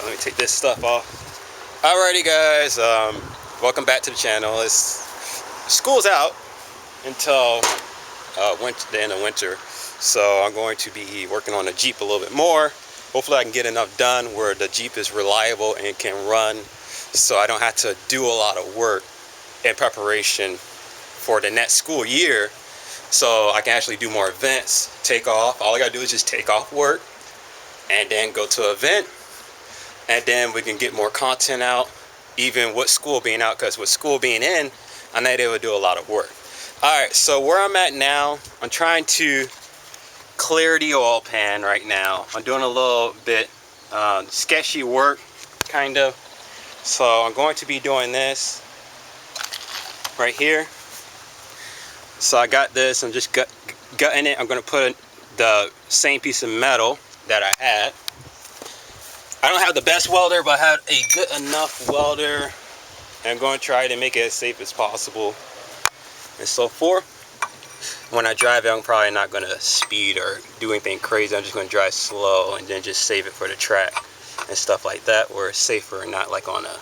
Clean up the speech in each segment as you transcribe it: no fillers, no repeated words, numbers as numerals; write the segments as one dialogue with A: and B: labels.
A: Let me take this stuff off. Alrighty guys, welcome back to the channel. School's out until the end of winter, so I'm going to be working on the Jeep a little bit more. Hopefully I can get enough done where the Jeep is reliable and can run, so I don't have to do a lot of work in preparation for the next school year, so I can actually do more events, take off. All I gotta do is just take off work and then go to an event, and then we can get more content out, even with school being out, because with school being in, I know they would do a lot of work. Alright, so where I'm at now, I'm trying to clear the oil pan right now. I'm doing a little bit sketchy work, kind of. So I'm going to be doing this right here. So I got this, I'm just gutting it. I'm going to put the same piece of metal that I had. I don't have the best welder, but I have a good enough welder. And I'm going to try to make it as safe as possible and so forth. When I drive it, I'm probably not going to speed or do anything crazy. I'm just going to drive slow and then just save it for the track and stuff like that, where it's safer and not like on a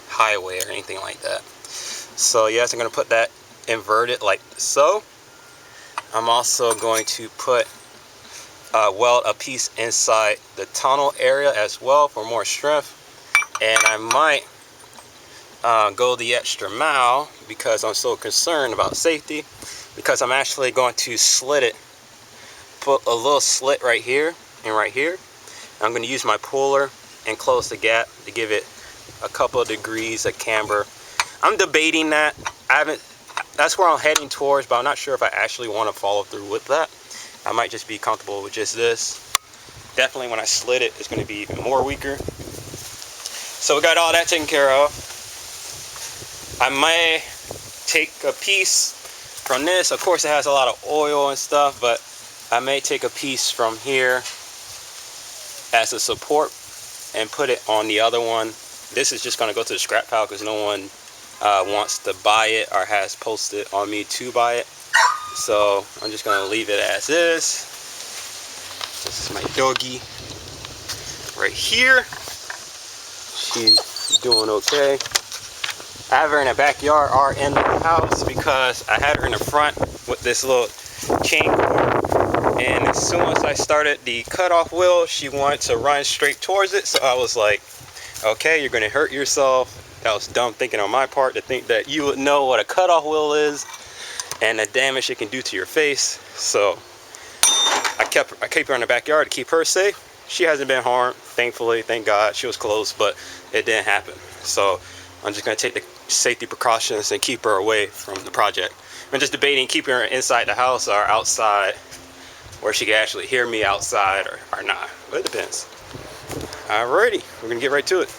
A: highway or anything like that. So yes, I'm going to put that inverted like so. I'm also going to put weld a piece inside the tunnel area as well for more strength, and I might go the extra mile because I'm so concerned about safety, because I'm actually going to slit it, put a little slit right here and right here. I'm going to use my puller and close the gap to give it a couple of degrees of camber. I'm debating that. That's where I'm heading towards, but I'm not sure if I actually want to follow through with that. I might just be comfortable with just this. Definitely when I slit it, it's going to be even more weaker. So we got all that taken care of. I may take a piece from this. Of course, it has a lot of oil and stuff, but I may take a piece from here as a support and put it on the other one. This is just going to go to the scrap pile because no one wants to buy it or has posted on me to buy it. So I'm just going to leave it as is. This is my doggy right here. She's doing okay. I have her in the backyard or in the house because I had her in the front with this little chain cord. And as soon as I started the cutoff wheel, she wanted to run straight towards it. So I was like, okay, you're going to hurt yourself. That was dumb thinking on my part to think that you would know what a cutoff wheel is and the damage it can do to your face. So I kept her in the backyard to keep her safe. She hasn't been harmed, thankfully, thank God. She was close, but it didn't happen. So I'm just going to take the safety precautions and keep her away from the project. I'm just debating keeping her inside the house or outside, where she can actually hear me outside or not. But it depends. Alrighty, we're going to get right to it.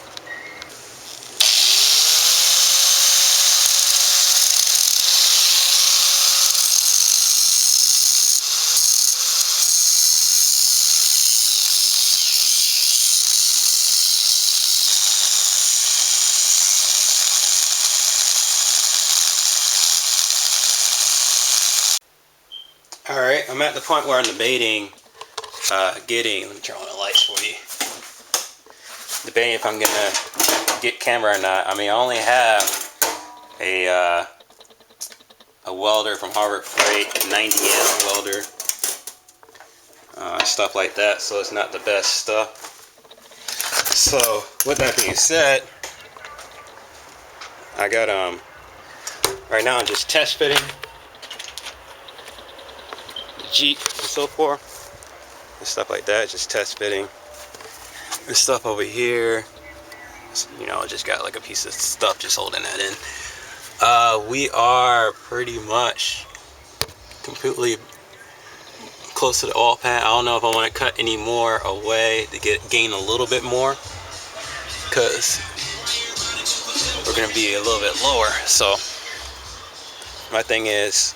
A: Alright, I'm at the point where I'm debating let me turn on the lights for you. Debating if I'm gonna get Camber or not. I mean, I only have a welder from Harbor Freight, 90 amp welder, stuff like that, so it's not the best stuff. So with that being said, I got right now I'm just test fitting Jeep and so forth and stuff like that, just test fitting. This stuff over here, you know, I just got like a piece of stuff just holding that in. We are pretty much completely close to the oil pan. I don't know if I want to cut any more away to gain a little bit more, because we're going to be a little bit lower. So my thing is,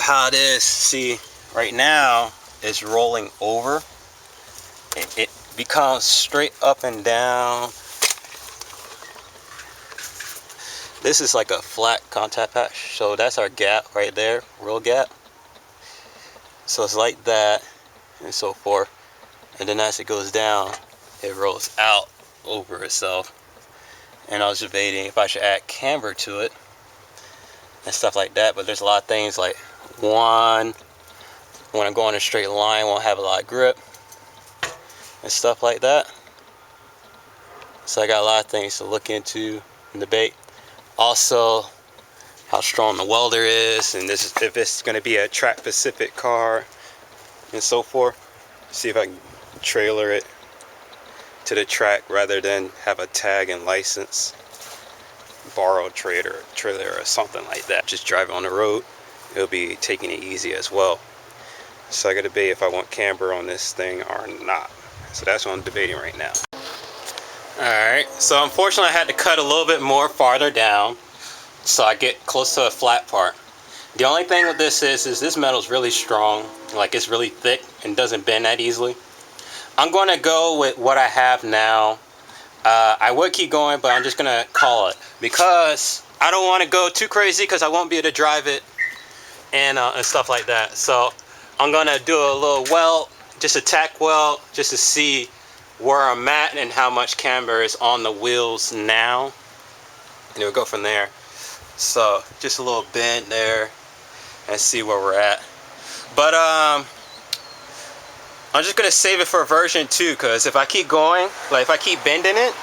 A: how it is, see, right now it's rolling over. It becomes straight up and down. This is like a flat contact patch, so that's our gap right there, real gap. So it's like that and so forth, and then as it goes down, it rolls out over itself. And I was debating if I should add camber to it and stuff like that, but there's a lot of things like, one, when I go in a straight line, won't have a lot of grip and stuff like that. So I got a lot of things to look into and debate. Also, how strong the welder is, and this is if it's going to be a track specific car and so forth. See if I can trailer it to the track rather than have a tag and license, borrowed trailer or something like that. Just drive on the road, it'll be taking it easy as well. So I got to debate if I want camber on this thing or not. So that's what I'm debating right now. Alright, so unfortunately I had to cut a little bit more farther down so I get close to a flat part. The only thing with this is this metal is really strong, like it's really thick and doesn't bend that easily. I'm going to go with what I have now. I would keep going, but I'm just going to call it because I don't want to go too crazy because I won't be able to drive it and stuff like that. So I'm going to do a little weld, just a tack weld, just to see where I'm at and how much camber is on the wheels now, and we'll go from there. So just a little bend there and see where we're at. But I'm just gonna save it for version 2, because if I keep going, like if I keep bending it,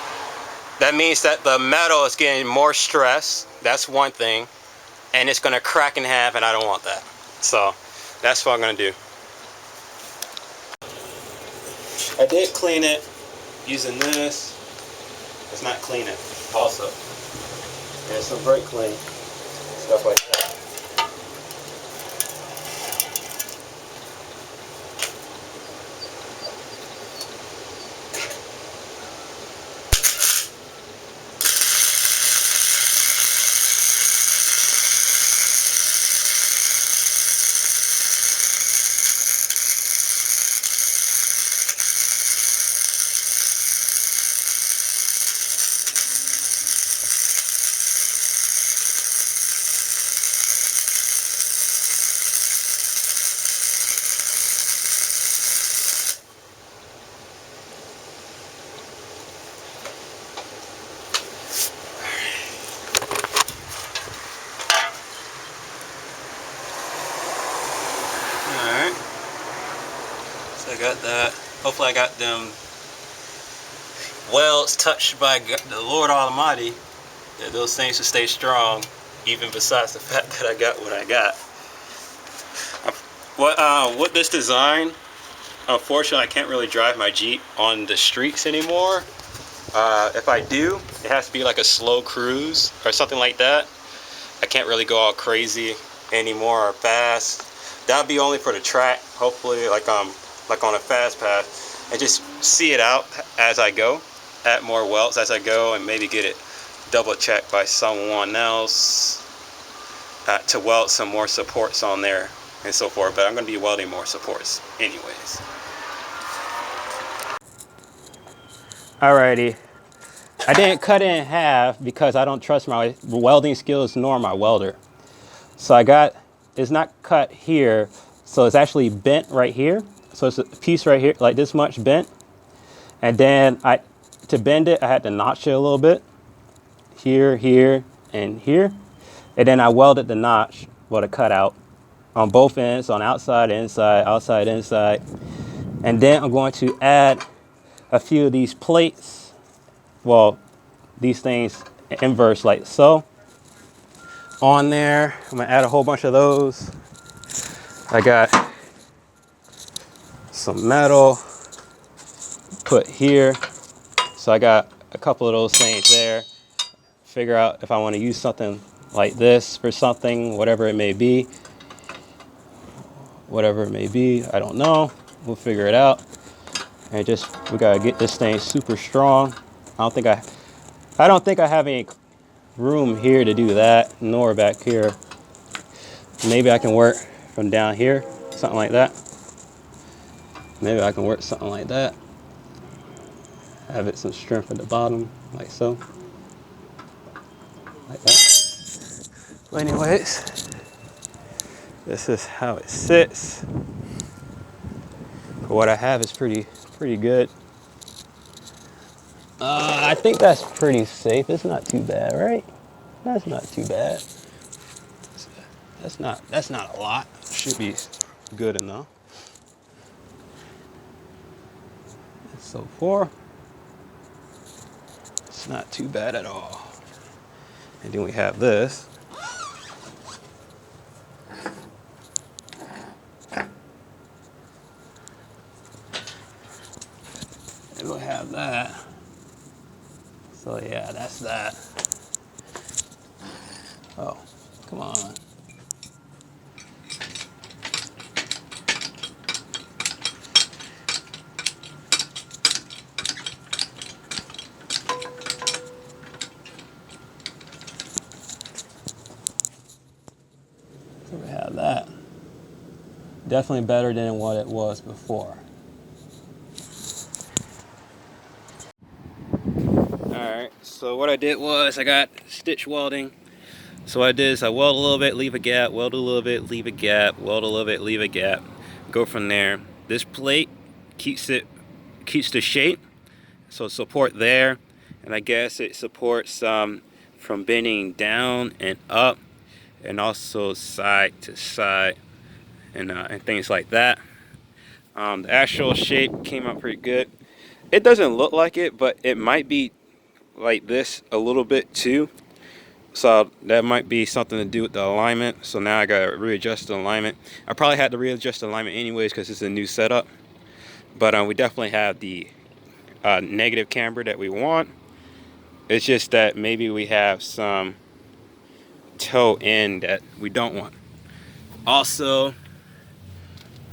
A: that means that the metal is getting more stress. That's one thing, and it's gonna crack in half, and I don't want that. So that's what I'm gonna do. I did clean it using this. It's not clean it also. And some brake clean, stuff like that. Alright, so I got that. Hopefully I got them welds touched by the Lord Almighty, that those things will stay strong, even besides the fact that I got what I got. With this design, unfortunately I can't really drive my Jeep on the streets anymore. If I do, it has to be like a slow cruise or something like that. I can't really go all crazy anymore or fast. That'll be only for the track, hopefully, like on a fast path, and just see it out as I go, add more welds as I go, and maybe get it double checked by someone else to weld some more supports on there and so forth. But I'm going to be welding more supports anyways. Alrighty, I didn't cut it in half because I don't trust my welding skills nor my welder. So it's not cut here, so it's actually bent right here. So it's a piece right here, like this much bent. And then to bend it, I had to notch it a little bit. Here, here, and here. And then I welded the notch, the cutout, on both ends, on outside, inside, outside, inside. And then I'm going to add a few of these plates, these things inverse like so, on there. I'm gonna add a whole bunch of those. I got some metal put here, so I got a couple of those things there. Figure out if I want to use something like this for something, whatever it may be. I don't know, we'll figure it out. And we gotta get this thing super strong. I don't think I have any room here to do that, nor back here. Maybe I can work from down here, something like that. Have it some strength at the bottom, like so. Like that. Well, anyways, this is how it sits. For what I have is pretty good. I think that's pretty safe. It's not too bad, right? That's not too bad. That's not a lot. Should be good enough. So 4. It's not too bad at all. And then we have this. And we'll have that. So yeah, that's that. Oh, come on. So we have that. Definitely better than what it was before. Alright, so what I did was I got stitch welding. So what I did is I weld a little bit, leave a gap, weld a little bit, leave a gap, weld a little bit, leave a gap. Go from there. This plate keeps the shape, so support there, and I guess it supports from bending down and up, and also side to side, and things like that. The actual shape came out pretty good. It doesn't look like it, but it might be like this a little bit too. So that might be something to do with the alignment. So now I gotta readjust the alignment. I probably had to readjust the alignment anyways because it's a new setup. But we definitely have the negative camber that we want. It's just that maybe we have some toe end that we don't want. Also,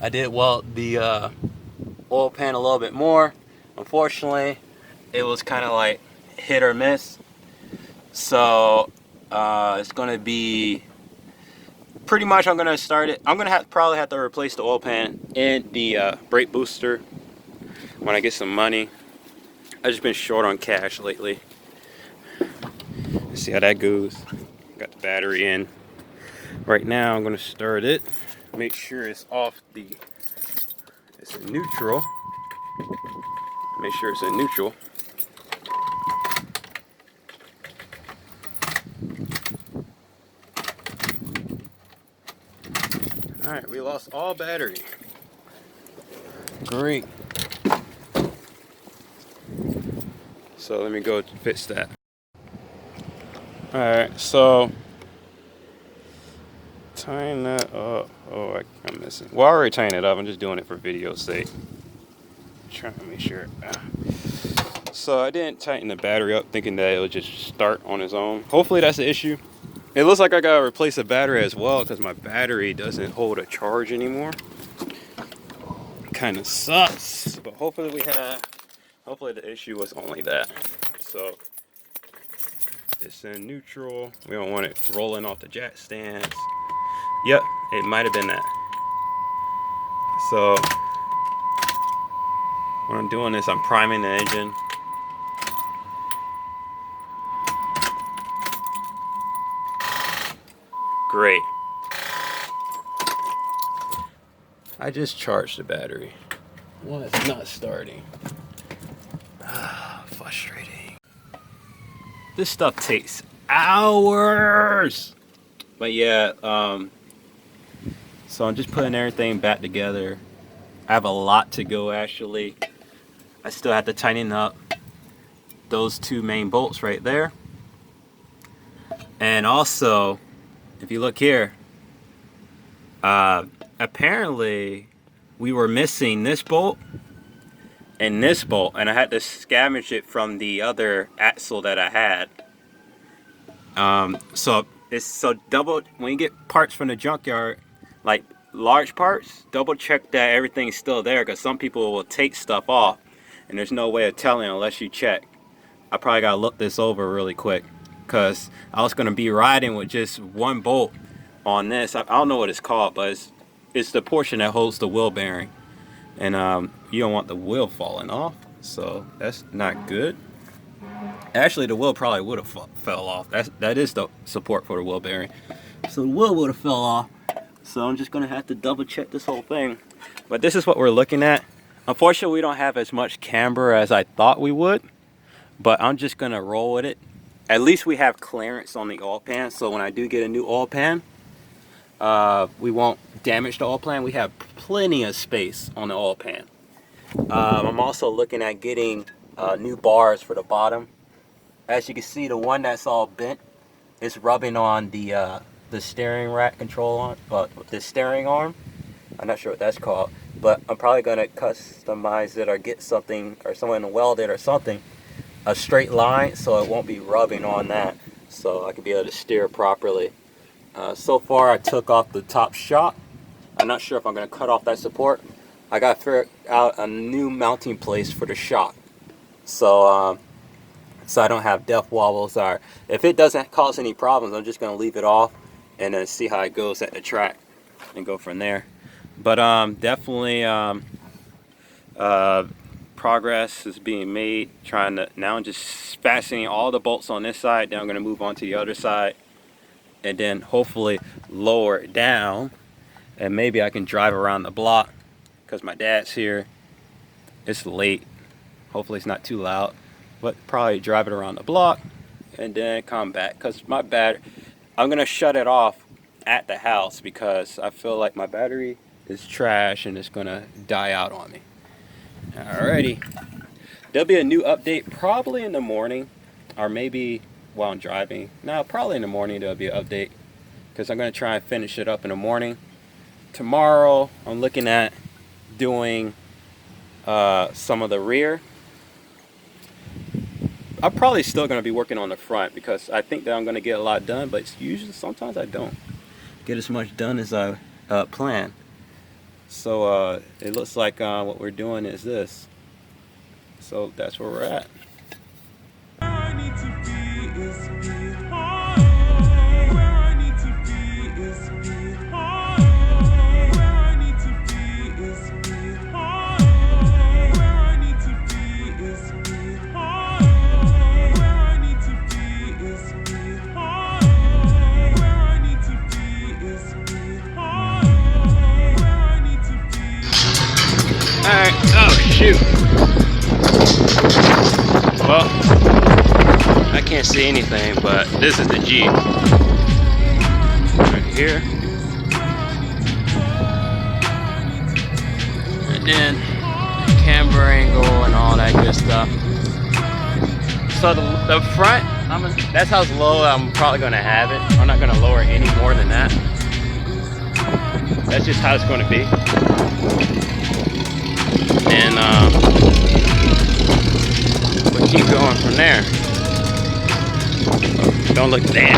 A: I did weld the oil pan a little bit more. Unfortunately, it was kind of like hit or miss. So it's gonna be pretty much, I'm gonna start it. I'm gonna probably have to replace the oil pan and the brake booster when I get some money. I've just been short on cash lately. Let's see how that goes. Got the battery in. Right now I'm gonna start it. Make sure it's off it's in neutral. Make sure it's in neutral. Alright, we lost all battery. Great. So let me go fix that. Alright, so tying that up. Oh, I'm missing. Well, I already tying it up. I'm just doing it for video's sake. Trying to make sure. So I didn't tighten the battery up thinking that it would just start on its own. Hopefully that's the issue. It looks like I gotta replace the battery as well because my battery doesn't hold a charge anymore. Kind of sucks, but hopefully hopefully the issue was only that. So it's in neutral. We don't want it rolling off the jack stands. Yep, it might have been that. So when I'm doing this, I'm priming the engine. Great. I just charged the battery. Well, it's not starting. Frustrating. This stuff takes hours. But yeah, so I'm just putting everything back together. I have a lot to go actually. I still have to tighten up those 2 main bolts right there. And also, if you look here, apparently we were missing this bolt and this bolt, and I had to scavenge it from the other axle that I had. So it's double, when you get parts from the junkyard, like large parts, double check that everything's still there, because some people will take stuff off and there's no way of telling unless you check. I probably gotta look this over really quick because I was gonna be riding with just 1 bolt on this. I don't know what it's called, but it's the portion that holds the wheel bearing, and you don't want the wheel falling off, so that's not good. Actually, the wheel probably would have fell off. That is the support for the wheel bearing, so the wheel would have fell off. So I'm just gonna have to double check this whole thing. But this is what we're looking at. Unfortunately, we don't have as much camber as I thought we would, but I'm just gonna roll with it. At least we have clearance on the oil pan, so when I do get a new oil pan, we won't damage the oil pan. We have plenty of space on the oil pan. I'm also looking at getting new bars for the bottom. As you can see, the one that's all bent is rubbing on the steering rack control on, the steering arm. I'm not sure what that's called, but I'm probably gonna customize it or get something, or someone to weld it or something, a straight line, so it won't be rubbing on that, so I can be able to steer properly. So far I took off the top shock. I'm not sure if I'm gonna cut off that support. I gotta figure out a new mounting place for the shock, so I don't have death wobbles, or if it doesn't cause any problems, I'm just gonna leave it off and then see how it goes at the track and go from there. But definitely progress is being made, trying to now just fastening all the bolts on this side. Then I'm gonna move on to the other side and then hopefully lower it down, and maybe I can drive around the block because my dad's here. It's late, hopefully it's not too loud, but probably drive it around the block and then come back, because my battery, I'm gonna shut it off at the house because I feel like my battery is trash and it's gonna die out on me. Alrighty, there'll be a new update probably in the morning, or maybe while I'm driving. No, probably in the morning there'll be an update, because I'm gonna try and finish it up in the morning. Tomorrow I'm looking at doing some of the rear. I'm probably still going to be working on the front because I think that I'm going to get a lot done, but it's usually sometimes I don't get as much done as I plan. So it looks like what we're doing is this. So that's where we're at. Alright, oh shoot. Well, I can't see anything, but this is the Jeep. Right here. And then the camber angle and all that good stuff. So the front, that's how low I'm probably going to have it. I'm not going to lower any more than that. That's just how it's going to be. And we'll keep going from there. Don't look down.